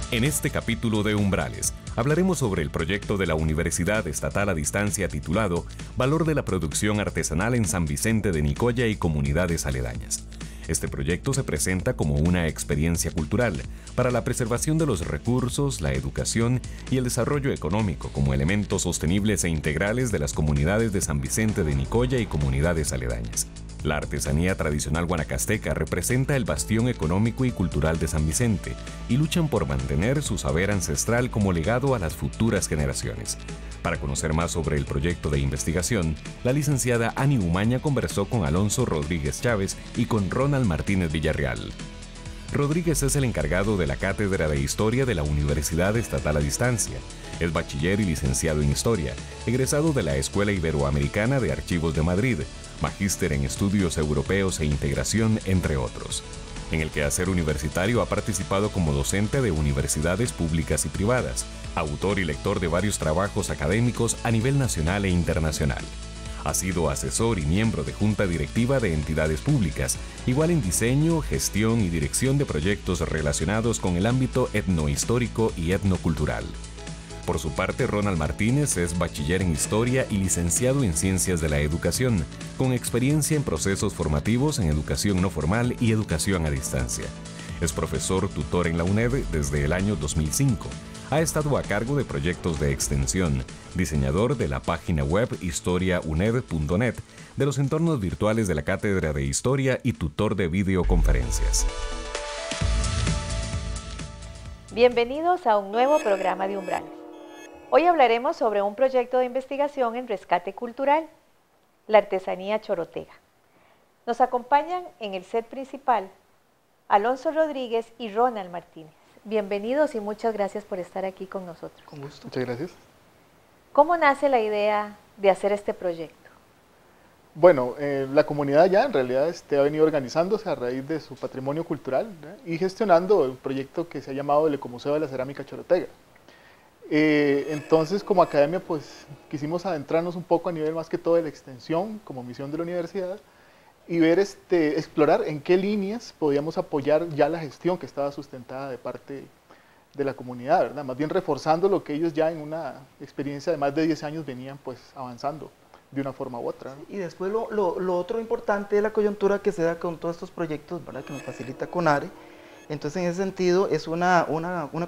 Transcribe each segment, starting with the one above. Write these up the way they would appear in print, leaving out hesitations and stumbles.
En este capítulo de Umbrales, hablaremos sobre el proyecto de la Universidad Estatal a Distancia titulado Valor de la Producción Artesanal en San Vicente de Nicoya y Comunidades Aledañas. Este proyecto se presenta como una experiencia cultural para la preservación de los recursos, la educación y el desarrollo económico como elementos sostenibles e integrales de las comunidades de San Vicente de Nicoya y comunidades aledañas. La artesanía tradicional guanacasteca representa el bastión económico y cultural de San Vicente y luchan por mantener su saber ancestral como legado a las futuras generaciones. Para conocer más sobre el proyecto de investigación, la licenciada Ani Umaña conversó con Alonso Rodríguez Chávez y con Ronald Martínez Villarreal. Rodríguez es el encargado de la Cátedra de Historia de la Universidad Estatal a Distancia. Es bachiller y licenciado en Historia, egresado de la Escuela Iberoamericana de Archivos de Madrid, magíster en Estudios Europeos e Integración, entre otros. En el quehacer universitario ha participado como docente de universidades públicas y privadas, autor y lector de varios trabajos académicos a nivel nacional e internacional. Ha sido asesor y miembro de junta directiva de entidades públicas, igual en diseño, gestión y dirección de proyectos relacionados con el ámbito etnohistórico y etnocultural. Por su parte, Ronald Martínez es bachiller en Historia y licenciado en Ciencias de la Educación, con experiencia en procesos formativos en educación no formal y educación a distancia. Es profesor tutor en la UNED desde el año 2005. Ha estado a cargo de proyectos de extensión, diseñador de la página web historiauned.net, de los entornos virtuales de la Cátedra de Historia y tutor de videoconferencias. Bienvenidos a un nuevo programa de Umbrales. Hoy hablaremos sobre un proyecto de investigación en rescate cultural, la artesanía chorotega. Nos acompañan en el set principal Alonso Rodríguez y Ronald Martínez. Bienvenidos y muchas gracias por estar aquí con nosotros. Con gusto. Muchas gracias. ¿Cómo nace la idea de hacer este proyecto? Bueno, la comunidad ya en realidad ha venido organizándose a raíz de su patrimonio cultural, ¿verdad? Y gestionando un proyecto que se ha llamado el Ecomuseo de la Cerámica Chorotega. Entonces, como academia, pues quisimos adentrarnos un poco a nivel más que todo de la extensión, como misión de la universidad, y ver, explorar en qué líneas podíamos apoyar ya la gestión que estaba sustentada de parte de la comunidad, ¿verdad? Más bien reforzando lo que ellos ya en una experiencia de más de 10 años venían pues avanzando de una forma u otra, ¿no? Y después lo otro importante de la coyuntura que se da con todos estos proyectos, ¿verdad?, que nos facilita CONARE. Entonces, en ese sentido, es una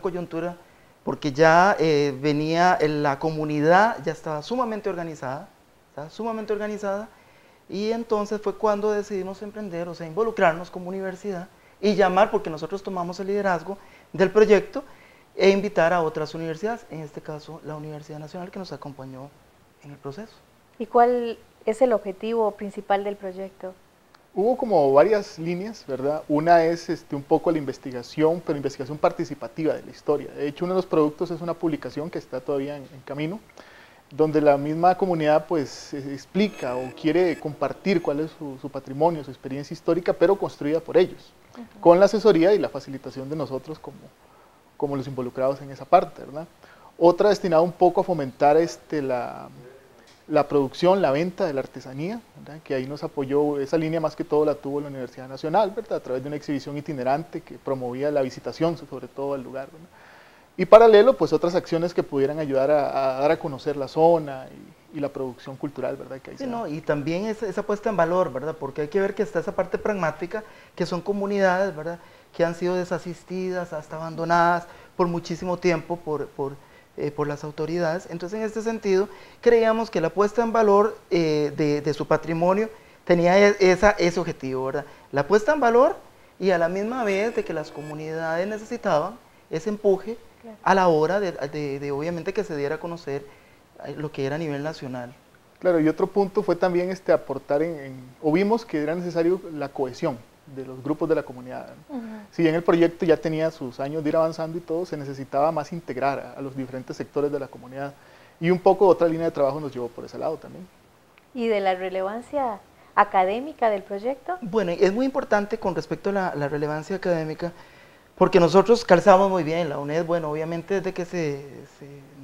coyuntura porque ya venía la comunidad, ya estaba sumamente organizada, y entonces fue cuando decidimos emprender, o sea, involucrarnos como universidad y llamar, porque nosotros tomamos el liderazgo del proyecto, e invitar a otras universidades, en este caso la Universidad Nacional, que nos acompañó en el proceso. ¿Y cuál es el objetivo principal del proyecto? Hubo como varias líneas, ¿verdad? Una es un poco la investigación, pero investigación participativa de la historia. De hecho, uno de los productos es una publicación que está todavía en camino, donde la misma comunidad pues explica o quiere compartir cuál es su patrimonio, su experiencia histórica, pero construida por ellos, con la asesoría y la facilitación de nosotros como los involucrados en esa parte, ¿verdad? Otra destinada un poco a fomentar la producción, la venta de la artesanía, ¿verdad?, que ahí nos apoyó, esa línea más que todo la tuvo la Universidad Nacional, ¿verdad?, a través de una exhibición itinerante que promovía la visitación sobre todo al lugar, ¿verdad? Y paralelo, pues otras acciones que pudieran ayudar a dar a conocer la zona y la producción cultural, ¿verdad? Que ahí sí, no, y también esa puesta en valor, ¿verdad? Porque hay que ver que está esa parte pragmática, que son comunidades, ¿verdad?, que han sido desasistidas, hasta abandonadas por muchísimo tiempo por las autoridades. Entonces, en este sentido, creíamos que la puesta en valor de su patrimonio tenía ese objetivo, ¿verdad? La puesta en valor y a la misma vez de que las comunidades necesitaban ese empuje, claro, a la hora de obviamente que se diera a conocer lo que era a nivel nacional. Claro, y otro punto fue también aportar o vimos que era necesario la cohesión de los grupos de la comunidad, ¿no? Si bien el proyecto ya tenía sus años de ir avanzando y todo, se necesitaba más integrar a los diferentes sectores de la comunidad, y un poco otra línea de trabajo nos llevó por ese lado también. ¿Y de la relevancia académica del proyecto? Bueno, es muy importante con respecto a la relevancia académica, porque nosotros calzamos muy bien la UNED. Bueno, obviamente desde que se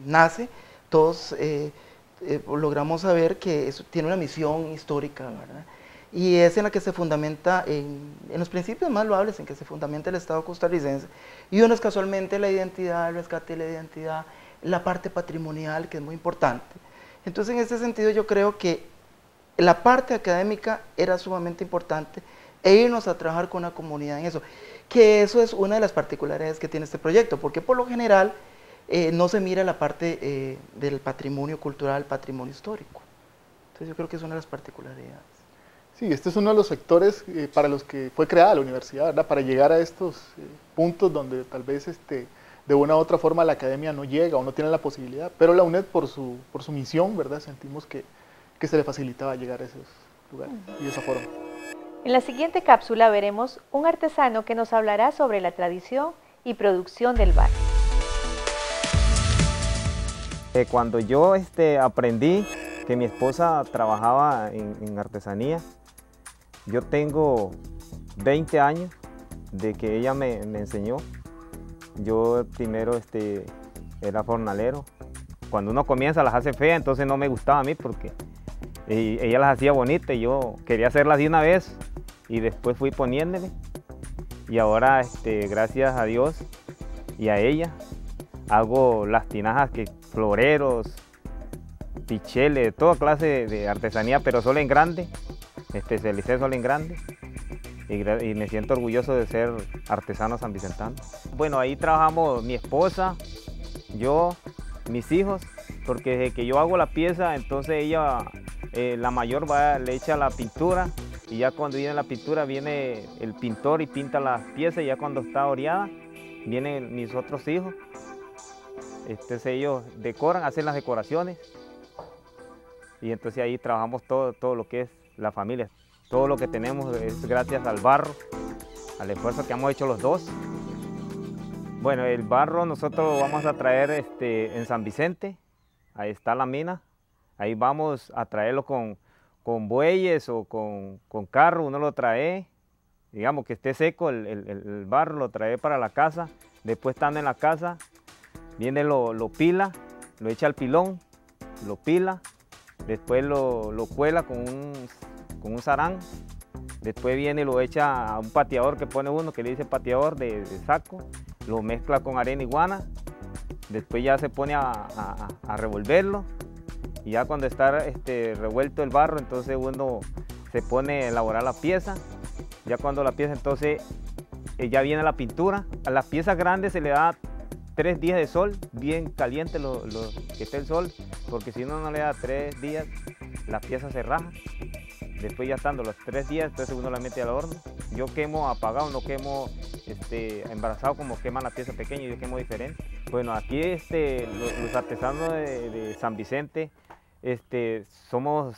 nace, todos logramos saber que eso tiene una misión histórica, ¿verdad? y es en la que se fundamenta, en los principios más loables en que se fundamenta el Estado costarricense, y uno es casualmente la identidad, el rescate de la identidad, la parte patrimonial, que es muy importante. Entonces, en este sentido, yo creo que la parte académica era sumamente importante, e irnos a trabajar con la comunidad en eso, que eso es una de las particularidades que tiene este proyecto, porque por lo general no se mira la parte del patrimonio cultural, patrimonio histórico. Entonces yo creo que es una de las particularidades. Sí, este es uno de los sectores para los que fue creada la universidad, ¿verdad? Para llegar a estos puntos donde tal vez de una u otra forma la academia no llega o no tiene la posibilidad, pero la UNED por su misión, ¿verdad? Sentimos que se le facilitaba llegar a esos lugares y de esa forma. En la siguiente cápsula veremos un artesano que nos hablará sobre la tradición y producción del barro. Cuando yo aprendí que mi esposa trabajaba en artesanía, yo tengo 20 años de que ella me enseñó. Yo primero era jornalero. Cuando uno comienza las hace feas, entonces no me gustaba a mí porque ella las hacía bonitas y yo quería hacerlas de una vez y después fui poniéndole. Y ahora, gracias a Dios y a ella, hago las tinajas, floreros, picheles, toda clase de artesanía, pero solo en grande. Me especialicé solo en grande y me siento orgulloso de ser artesano sanvicentano. Bueno, ahí trabajamos mi esposa, yo, mis hijos, porque desde que yo hago la pieza, entonces ella, la mayor, le echa la pintura, y ya cuando viene la pintura viene el pintor y pinta las piezas, y ya cuando está oreada vienen mis otros hijos. Entonces ellos decoran, hacen las decoraciones, y entonces ahí trabajamos todo lo que es la familia. Todo lo que tenemos es gracias al barro, al esfuerzo que hemos hecho los dos. Bueno, el barro nosotros lo vamos a traer en San Vicente, ahí está la mina, ahí vamos a traerlo con bueyes o con carro, uno lo trae, digamos que esté seco el barro, lo trae para la casa, después estando en la casa, viene lo pila, lo echa al pilón, lo pila, después lo cuela con un sarán, después viene y lo echa a un pateador que pone uno, que le dice pateador de saco, lo mezcla con arena y guana, después ya se pone a revolverlo, y ya cuando está revuelto el barro, entonces uno se pone a elaborar la pieza. Ya cuando la pieza, entonces ya viene la pintura. A las piezas grandes se le da 3 días de sol, bien caliente que esté el sol, porque si uno no le da 3 días, la pieza se raja. Después ya estando los 3 días, entonces uno la mete al horno. Yo quemo apagado, no quemo embarazado como queman la pieza pequeña, yo quemo diferente. Bueno, aquí los artesanos de San Vicente somos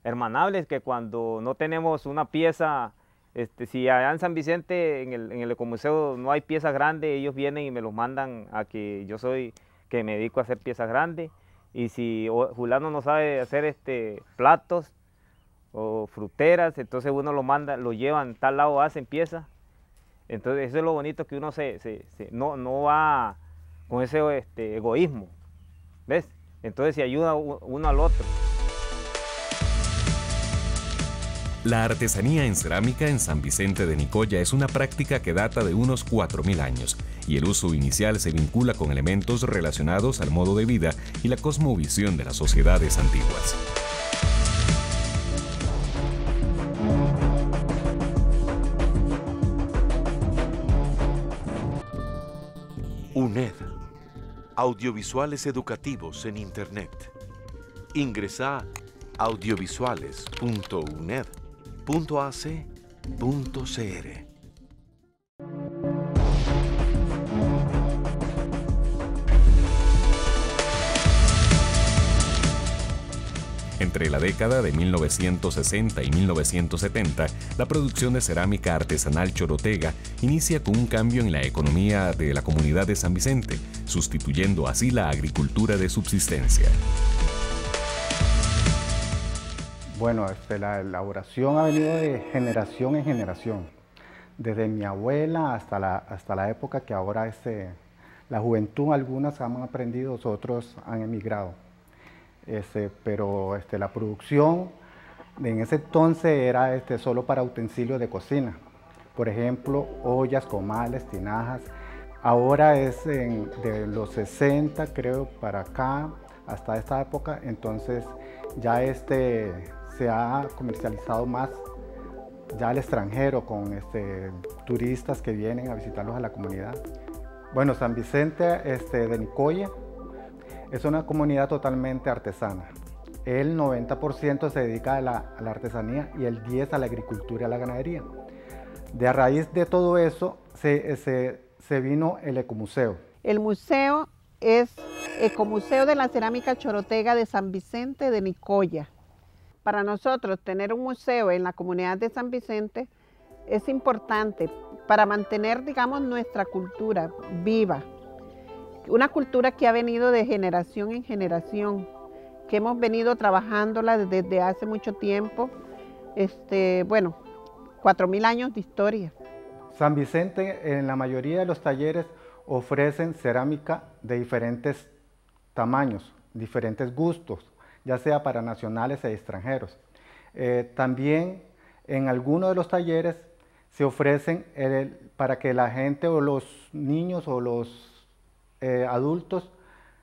hermanables, que cuando no tenemos una pieza, si allá en San Vicente, en el Ecomuseo, no hay piezas grandes, ellos vienen y me los mandan a que que me dedico a hacer piezas grandes. Y si Julano no sabe hacer platos o fruteras, entonces uno lo manda, lo llevan, tal lado hacen piezas. Entonces eso es lo bonito, que uno no va con ese egoísmo, ¿ves? Entonces se ayuda uno al otro. La artesanía en cerámica en San Vicente de Nicoya es una práctica que data de unos 4000 años, y el uso inicial se vincula con elementos relacionados al modo de vida y la cosmovisión de las sociedades antiguas. UNED, audiovisuales educativos en Internet. Ingresa a audiovisuales.uned.ac.cr. Entre la década de 1960 y 1970, la producción de cerámica artesanal chorotega inicia con un cambio en la economía de la comunidad de San Vicente, sustituyendo así la agricultura de subsistencia. Bueno, la elaboración ha venido de generación en generación, desde mi abuela hasta la época que ahora la juventud, algunas han aprendido, otros han emigrado. Pero la producción En ese entonces era solo para utensilios de cocina, por ejemplo, ollas, comales, tinajas. Ahora es de los 60, creo, para acá, hasta esta época, entonces ya se ha comercializado más ya al extranjero con turistas que vienen a visitarlos a la comunidad. Bueno, San Vicente de Nicoya es una comunidad totalmente artesana. El 90% se dedica a la artesanía y el 10% a la agricultura y a la ganadería. De a raíz de todo eso se vino el Ecomuseo. El museo es Ecomuseo de la Cerámica Chorotega de San Vicente de Nicoya. Para nosotros tener un museo en la comunidad de San Vicente es importante para mantener, digamos, nuestra cultura viva. Una cultura que ha venido de generación en generación, que hemos venido trabajándola desde hace mucho tiempo, bueno, 4.000 años de historia. San Vicente, en la mayoría de los talleres, ofrecen cerámica de diferentes tamaños, diferentes gustos, ya sea para nacionales e extranjeros. También en algunos de los talleres se ofrecen para que la gente o los niños o los adultos,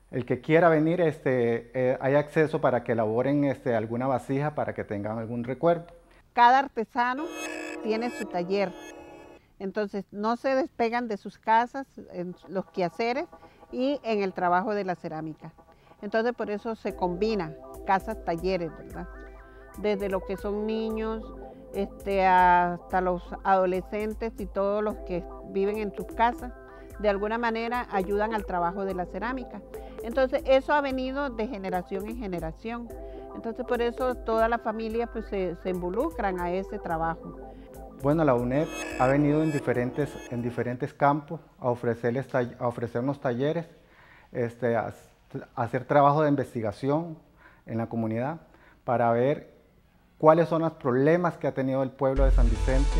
el que quiera venir, hay acceso para que elaboren alguna vasija para que tengan algún recuerdo. Cada artesano tiene su taller, entonces no se despegan de sus casas, en los quehaceres y en el trabajo de la cerámica. Entonces por eso se combina casas, talleres, ¿verdad? Desde lo que son niños hasta los adolescentes y todos los que viven en sus casas, de alguna manera ayudan al trabajo de la cerámica. Entonces eso ha venido de generación en generación. Entonces por eso toda la familia pues, se involucran a ese trabajo. Bueno, la UNED ha venido en diferentes campos a ofrecernos talleres, a hacer trabajo de investigación en la comunidad para ver cuáles son los problemas que ha tenido el pueblo de San Vicente.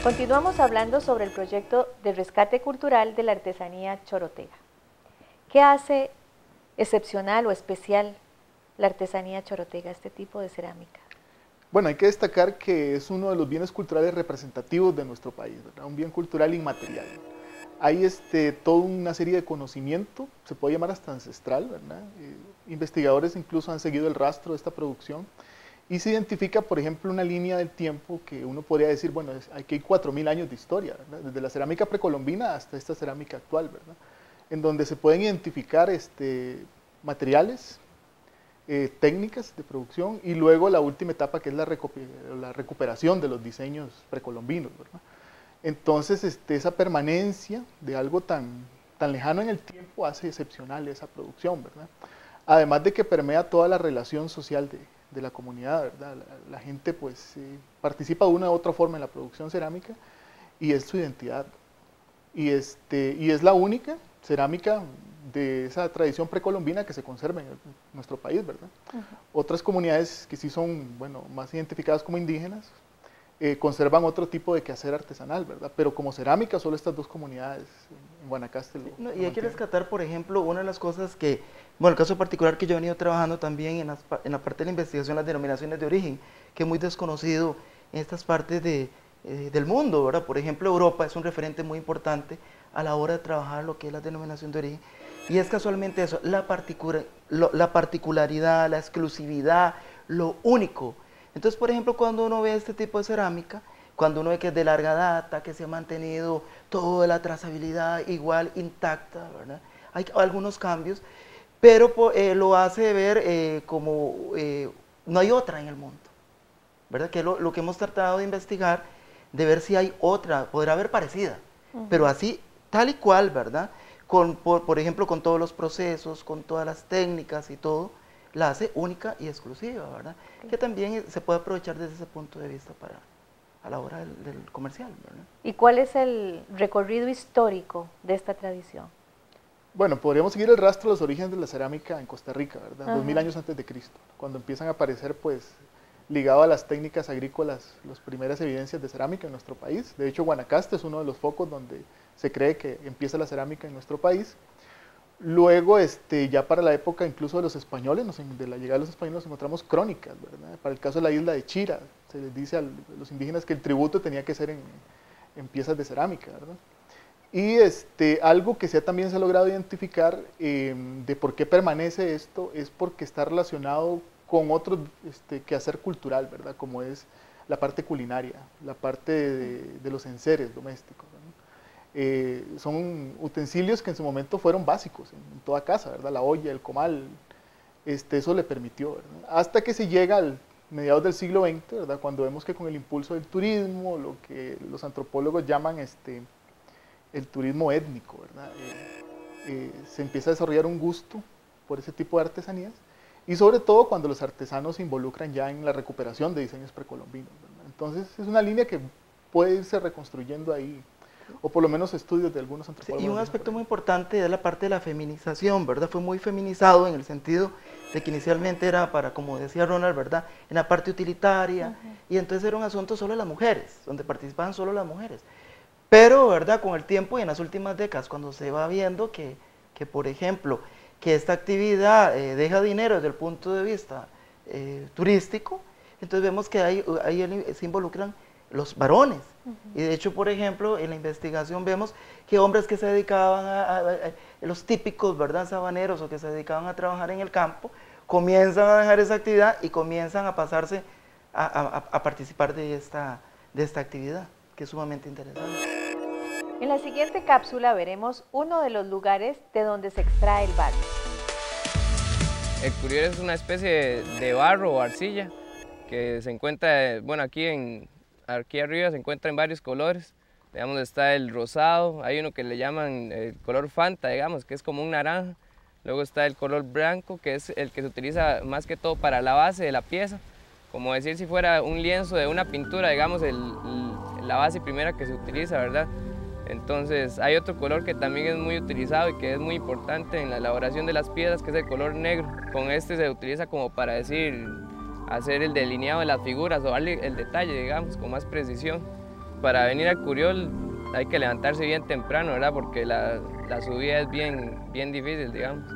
Continuamos hablando sobre el proyecto de rescate cultural de la artesanía chorotega. ¿Qué hace excepcional o especial la artesanía chorotega, este tipo de cerámica? Bueno, hay que destacar que es uno de los bienes culturales representativos de nuestro país, ¿verdad? Un bien cultural inmaterial. Hay toda una serie de conocimiento, se puede llamar hasta ancestral, ¿verdad? Investigadores incluso han seguido el rastro de esta producción y se identifica, por ejemplo, una línea del tiempo que uno podría decir, bueno, aquí hay 4.000 años de historia, ¿verdad? Desde la cerámica precolombina hasta esta cerámica actual, ¿verdad? En donde se pueden identificar materiales, técnicas de producción y luego la última etapa que es la recuperación de los diseños precolombinos, ¿verdad? Entonces esa permanencia de algo tan lejano en el tiempo hace excepcional esa producción, ¿verdad? Además de que permea toda la relación social de la comunidad, ¿verdad? La gente pues participa de una u otra forma en la producción cerámica y es su identidad. Y es la única cerámica de esa tradición precolombina que se conserva en nuestro país, ¿verdad? Otras comunidades que sí son, bueno, más identificadas como indígenas, conservan otro tipo de quehacer artesanal, ¿verdad? Pero como cerámica, solo estas dos comunidades en Guanacaste. Y hay que rescatar, por ejemplo, una de las cosas que, bueno, el caso particular que yo he venido trabajando también en la parte de la investigación, las denominaciones de origen, que es muy desconocido en estas partes del mundo, ¿verdad? Por ejemplo, Europa es un referente muy importante a la hora de trabajar lo que es la denominación de origen, y es casualmente eso, la particularidad, la exclusividad, lo único. Entonces, por ejemplo, cuando uno ve este tipo de cerámica, cuando uno ve que es de larga data, que se ha mantenido toda la trazabilidad igual, intacta, ¿verdad? Hay algunos cambios, pero lo hace ver como no hay otra en el mundo, ¿verdad? Que es lo que hemos tratado de investigar, de ver si hay otra, podrá haber parecida, pero así, tal y cual, ¿verdad? Por ejemplo, con todos los procesos, con todas las técnicas y todo, la hace única y exclusiva, ¿verdad? Que también se puede aprovechar desde ese punto de vista a la hora del comercial, ¿verdad? ¿Y cuál es el recorrido histórico de esta tradición? Bueno, podríamos seguir el rastro de los orígenes de la cerámica en Costa Rica, ¿verdad? 2000 años antes de Cristo, cuando empiezan a aparecer, pues, ligado a las técnicas agrícolas, las primeras evidencias de cerámica en nuestro país. De hecho, Guanacaste es uno de los focos donde se cree que empieza la cerámica en nuestro país. Luego, ya para la época incluso de los españoles, de la llegada de los españoles, nos encontramos crónicas, ¿verdad? Para el caso de la isla de Chira, se les dice a los indígenas que el tributo tenía que ser en piezas de cerámica, ¿verdad? Y algo que también se ha logrado identificar de por qué permanece esto es porque está relacionado con otro quehacer cultural, ¿verdad? Como es la parte culinaria, la parte de los enseres domésticos, ¿verdad? Son utensilios que en su momento fueron básicos en toda casa, ¿verdad? La olla, el comal, eso le permitió, ¿verdad? Hasta que se llega al mediados del siglo XX, ¿verdad? Cuando vemos que con el impulso del turismo, lo que los antropólogos llaman el turismo étnico, ¿verdad? Se empieza a desarrollar un gusto por ese tipo de artesanías, y sobre todo cuando los artesanos se involucran ya en la recuperación de diseños precolombinos, ¿verdad? Entonces es una línea que puede irse reconstruyendo ahí, o por lo menos estudios de algunos antropólogos. Sí, y un aspecto muy importante es la parte de la feminización, ¿verdad? Fue muy feminizado en el sentido de que inicialmente era para, como decía Ronald, ¿verdad? En la parte utilitaria, y entonces era un asunto solo de las mujeres, donde participaban solo las mujeres. Pero, ¿verdad? Con el tiempo y en las últimas décadas, cuando se va viendo que por ejemplo, que esta actividad deja dinero desde el punto de vista turístico, entonces vemos que ahí se involucran los varones. Y de hecho, por ejemplo, en la investigación vemos que hombres que se dedicaban a los típicos, ¿verdad?, sabaneros, o que se dedicaban a trabajar en el campo, comienzan a dejar esa actividad y comienzan a pasarse a participar de esta actividad, que es sumamente interesante. En la siguiente cápsula veremos uno de los lugares de donde se extrae el barro. El curiol es una especie de barro o arcilla que se encuentra, bueno, aquí arriba se encuentra en varios colores. Digamos, está el rosado, hay uno que le llaman el color Fanta, digamos, que es como un naranja. Luego está el color blanco, que es el que se utiliza más que todo para la base de la pieza. Como decir si fuera un lienzo de una pintura, digamos, la base primera que se utiliza, ¿verdad? Entonces hay otro color que también es muy utilizado y que es muy importante en la elaboración de las piedras, que es el color negro. Con este se utiliza como para hacer el delineado de las figuras o darle el detalle, digamos, con más precisión. Para venir al curiol hay que levantarse bien temprano, ¿verdad? Porque la subida es bien difícil, digamos.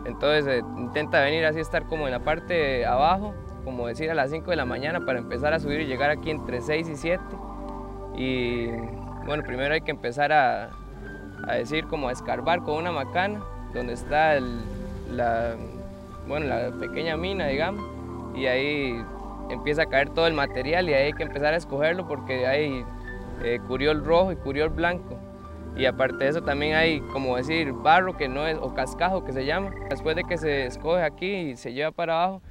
Entonces se intenta venir así, estar como en la parte de abajo, como decir a las 5 de la mañana, para empezar a subir y llegar aquí entre 6 y 7. Y bueno, primero hay que empezar a decir, como a escarbar con una macana, donde está la pequeña mina, digamos, y ahí empieza a caer todo el material y ahí hay que empezar a escogerlo porque hay curiol rojo y curiol blanco. Y aparte de eso también hay, como decir, barro que no es, o cascajo que se llama. Después de que se escoge aquí y se lleva para abajo,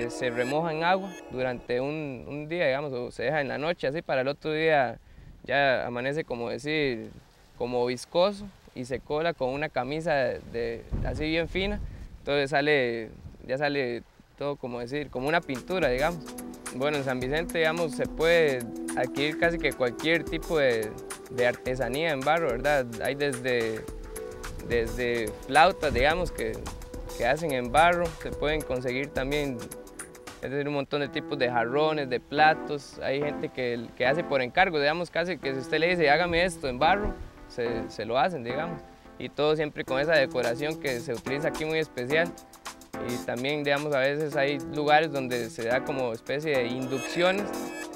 se remoja en agua durante un día, digamos, o se deja en la noche así, para el otro día ya amanece, como decir, como viscoso y se cola con una camisa así bien fina. Entonces ya sale todo, como decir, como una pintura, digamos. Bueno, en San Vicente, digamos, se puede adquirir casi que cualquier tipo de artesanía en barro, ¿verdad? Hay desde flautas, digamos, que hacen en barro, se pueden conseguir también, es decir, un montón de tipos de jarrones, de platos. Hay gente que hace por encargo, digamos, casi que si usted le dice, hágame esto en barro, se lo hacen, digamos. Y todo siempre con esa decoración que se utiliza aquí muy especial. Y también, digamos, a veces hay lugares donde se da como especie de inducciones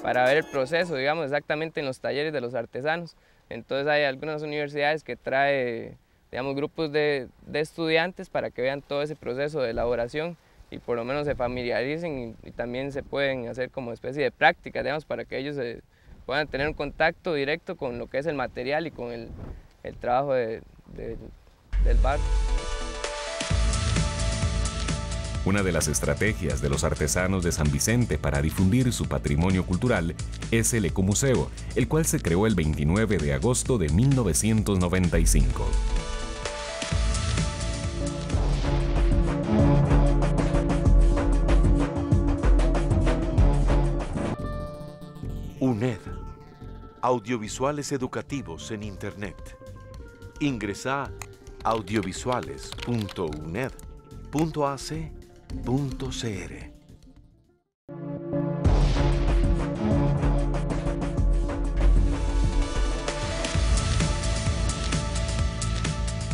para ver el proceso, digamos, exactamente en los talleres de los artesanos. Entonces hay algunas universidades que trae, digamos, grupos de estudiantes para que vean todo ese proceso de elaboración y por lo menos se familiaricen, y también se pueden hacer como especie de prácticas, digamos, para que ellos puedan tener un contacto directo con lo que es el material y con el trabajo del barro. Una de las estrategias de los artesanos de San Vicente para difundir su patrimonio cultural es el Ecomuseo, el cual se creó el 29 de agosto de 1995. UNED, audiovisuales educativos en Internet. Ingresa a audiovisuales.uned.ac.cr.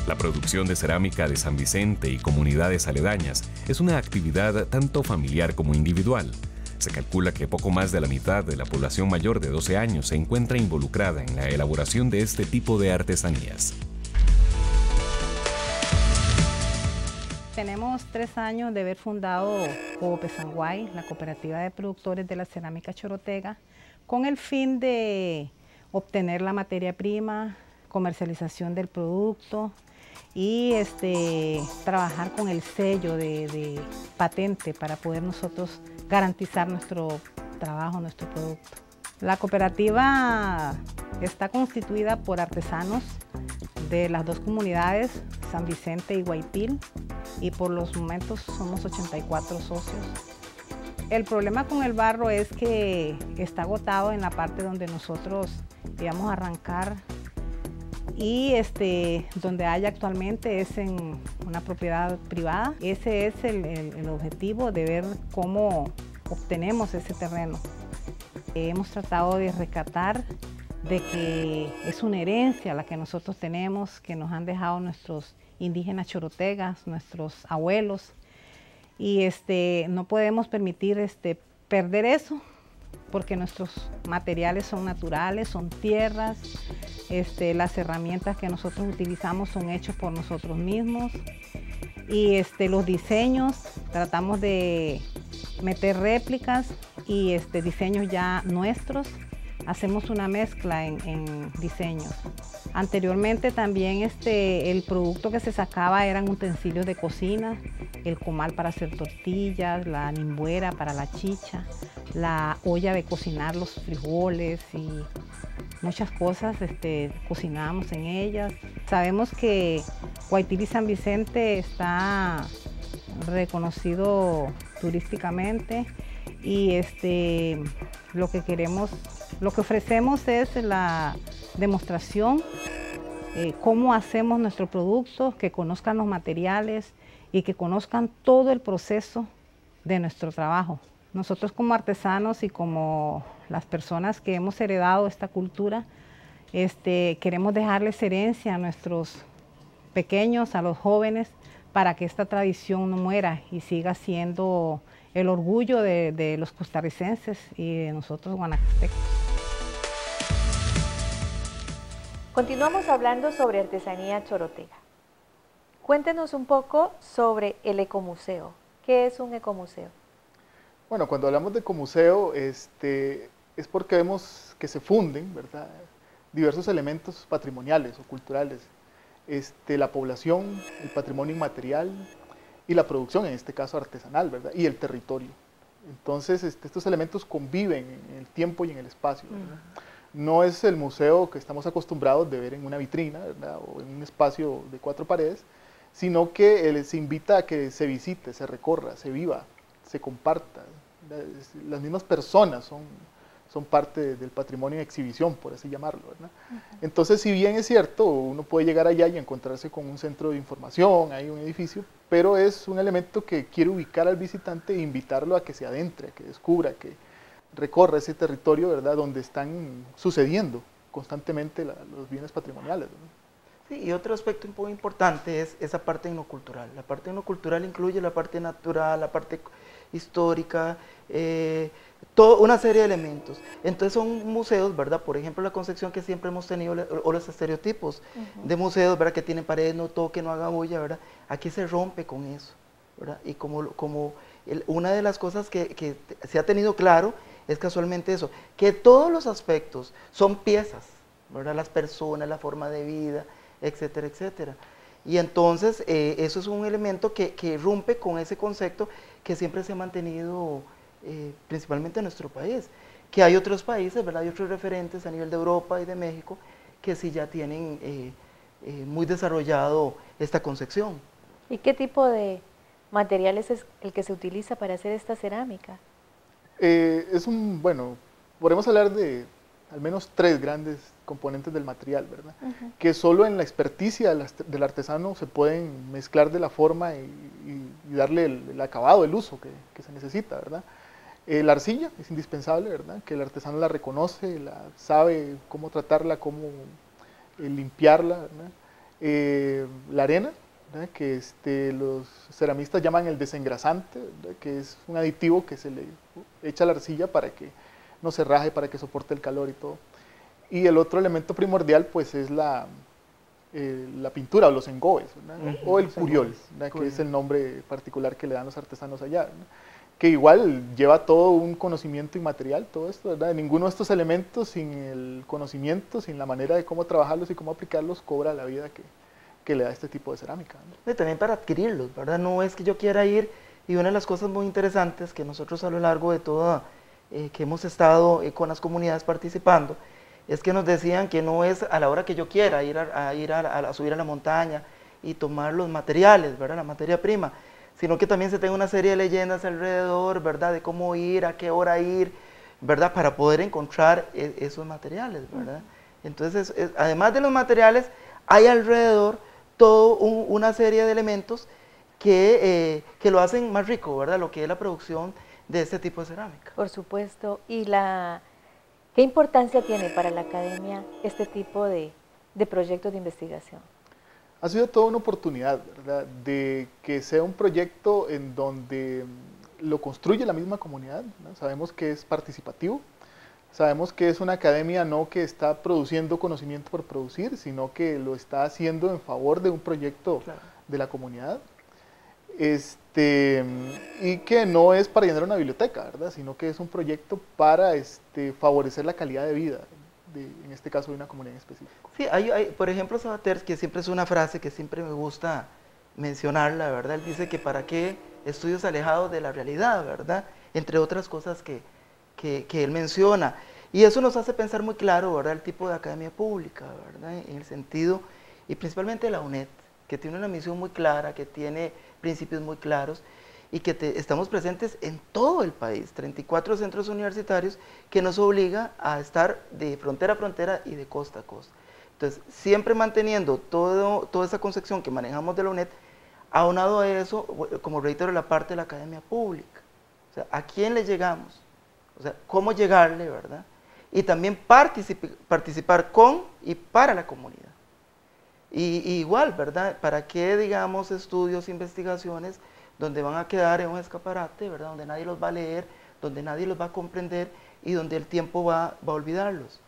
La producción de cerámica de San Vicente y comunidades aledañas es una actividad tanto familiar como individual. Se calcula que poco más de la mitad de la población mayor de 12 años se encuentra involucrada en la elaboración de este tipo de artesanías. Tenemos 3 años de haber fundado Coopesanguay, la cooperativa de productores de la cerámica chorotega, con el fin de obtener la materia prima, comercialización del producto y trabajar con el sello de patente para poder nosotros garantizar nuestro trabajo, nuestro producto. La cooperativa está constituida por artesanos de las 2 comunidades, San Vicente y Guaypil, y por los momentos somos 84 socios. El problema con el barro es que está agotado en la parte donde nosotros íbamos a arrancar, y donde hay actualmente es en una propiedad privada. Ese es el objetivo, de ver cómo obtenemos ese terreno. Hemos tratado de rescatar de que es una herencia la que nosotros tenemos, que nos han dejado nuestros indígenas chorotegas, nuestros abuelos, y no podemos permitir perder eso, porque nuestros materiales son naturales, son tierras, las herramientas que nosotros utilizamos son hechas por nosotros mismos, y los diseños tratamos de meter réplicas y diseños ya nuestros. Hacemos una mezcla en diseños. Anteriormente también el producto que se sacaba eran utensilios de cocina, el comal para hacer tortillas, la nimbuera para la chicha, la olla de cocinar los frijoles y muchas cosas cocinábamos en ellas. Sabemos que Guaypil y San Vicente está reconocido turísticamente, y lo que ofrecemos es la demostración, cómo hacemos nuestro producto, que conozcan los materiales y que conozcan todo el proceso de nuestro trabajo. Nosotros como artesanos y como las personas que hemos heredado esta cultura, queremos dejarles herencia a nuestros pequeños, a los jóvenes, para que esta tradición no muera y siga siendo el orgullo de los costarricenses y de nosotros guanacastecos. Continuamos hablando sobre artesanía chorotega. Cuéntenos un poco sobre el ecomuseo. ¿Qué es un ecomuseo? Bueno, cuando hablamos de ecomuseo, es porque vemos que se funden, ¿verdad?, diversos elementos patrimoniales o culturales. La población, el patrimonio inmaterial y la producción, en este caso artesanal, ¿verdad?, y el territorio. Entonces, estos elementos conviven en el tiempo y en el espacio, ¿verdad? No es el museo que estamos acostumbrados de ver en una vitrina, ¿verdad?, o en un espacio de 4 paredes, sino que se invita a que se visite, se recorra, se viva, se comparta. Las mismas personas son parte del patrimonio en exhibición, por así llamarlo, ¿verdad? Entonces, si bien es cierto, uno puede llegar allá y encontrarse con un centro de información, hay un edificio, pero es un elemento que quiere ubicar al visitante e invitarlo a que se adentre, a que descubra, que recorra ese territorio, ¿verdad?, donde están sucediendo constantemente los bienes patrimoniales, ¿verdad? Sí, y otro aspecto muy importante es esa parte etnocultural. La parte etnocultural incluye la parte natural, la parte histórica, una serie de elementos. Entonces son museos, ¿verdad? Por ejemplo, la concepción que siempre hemos tenido, o los estereotipos de museos, ¿verdad?, que tienen paredes, no toque, no haga bulla, ¿verdad? Aquí se rompe con eso, ¿verdad? Y una de las cosas que se ha tenido claro es casualmente eso, que todos los aspectos son piezas, ¿verdad? Las personas, la forma de vida, etcétera, etcétera. Y entonces eso es un elemento que rompe con ese concepto que siempre se ha mantenido principalmente en nuestro país, que hay otros países, ¿verdad?, hay otros referentes a nivel de Europa y de México que sí ya tienen muy desarrollado esta concepción. ¿Y qué tipo de materiales es el que se utiliza para hacer esta cerámica? Bueno, podemos hablar de al menos 3 grandes componentes del material, ¿verdad? Que solo en la experticia del artesano se pueden mezclar de la forma y darle el acabado, el uso que se necesita, ¿verdad? La arcilla es indispensable, ¿verdad?, que el artesano la reconoce, sabe cómo tratarla, cómo limpiarla, ¿verdad? la arena, ¿verdad? Que los ceramistas llaman el desengrasante, ¿verdad? Que es un aditivo que se le echa a la arcilla para que no se raje, para que soporte el calor y todo. Y el otro elemento primordial pues es la pintura o los engobes, ¿verdad? O el curiol, ¿verdad? Que es el nombre particular que le dan los artesanos allá, ¿verdad? Que igual lleva todo un conocimiento inmaterial, todo esto, ¿verdad? Ninguno de estos elementos sin el conocimiento, sin la manera de cómo trabajarlos y cómo aplicarlos, cobra la vida que le da este tipo de cerámica, ¿no? Y también para adquirirlos, ¿verdad? No es que yo quiera ir, y una de las cosas muy interesantes que nosotros a lo largo de toda, que hemos estado con las comunidades participando, es que nos decían que no es a la hora que yo quiera ir a subir a la montaña y tomar los materiales, ¿verdad? La materia prima, sino que también se tenga una serie de leyendas alrededor, ¿verdad? De cómo ir, a qué hora ir, ¿verdad? Para poder encontrar esos materiales, ¿verdad? Entonces, además de los materiales, hay alrededor toda una serie de elementos que lo hacen más rico, ¿verdad? Lo que es la producción de este tipo de cerámica. Por supuesto. ¿Y qué importancia tiene para la academia este tipo de proyectos de investigación? Ha sido toda una oportunidad, ¿verdad? De que sea un proyecto en donde lo construye la misma comunidad, ¿no? Sabemos que es participativo, sabemos que es una academia no que está produciendo conocimiento por producir, sino que lo está haciendo en favor de un proyecto de la comunidad, y que no es para llenar una biblioteca, ¿verdad? Sino que es un proyecto para favorecer la calidad de vida, en este caso de una comunidad en específico. Sí, por ejemplo, Sabater, que siempre es una frase que siempre me gusta mencionarla, ¿verdad? Él dice que para qué estudios alejados de la realidad, ¿verdad? Entre otras cosas que él menciona. Y eso nos hace pensar muy claro, ¿verdad? El tipo de academia pública, ¿verdad? En el sentido, y principalmente la UNED, que tiene una misión muy clara, que tiene principios muy claros, y que estamos presentes en todo el país, 34 centros universitarios, que nos obliga a estar de frontera a frontera y de costa a costa. Entonces, siempre manteniendo toda esa concepción que manejamos de la UNED, aunado a eso, como reitero, la parte de la academia pública. O sea, ¿a quién le llegamos? O sea, ¿cómo llegarle, verdad? Y también participar con y para la comunidad. Y igual, ¿verdad? ¿Para qué, digamos, estudios, investigaciones, donde van a quedar en un escaparate, ¿verdad? Donde nadie los va a leer, donde nadie los va a comprender y donde el tiempo va a olvidarlos?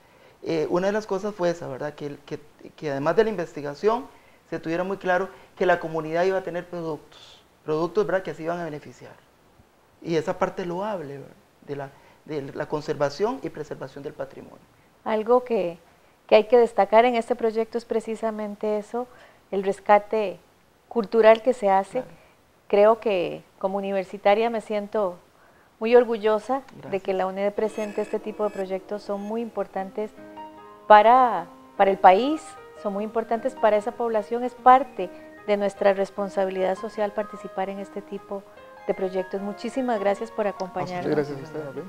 Una de las cosas fue esa, ¿verdad? Que además de la investigación, se tuviera muy claro que la comunidad iba a tener productos, ¿verdad? Que se iban a beneficiar. Y esa parte loable, ¿verdad? De la conservación y preservación del patrimonio. Algo que hay que destacar en este proyecto es precisamente eso, el rescate cultural que se hace. Claro. Creo que como universitaria me siento muy orgullosa de que la UNED presente este tipo de proyectos. Son muy importantes para el país, son muy importantes para esa población. Es parte de nuestra responsabilidad social participar en este tipo de proyectos. Muchísimas gracias por acompañarnos. Gracias a ustedes.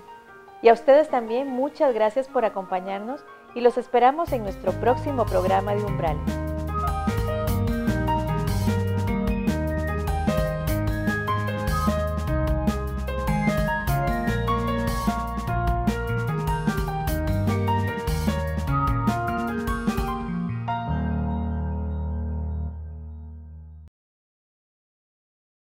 Y a ustedes también, muchas gracias por acompañarnos y los esperamos en nuestro próximo programa de Umbrales.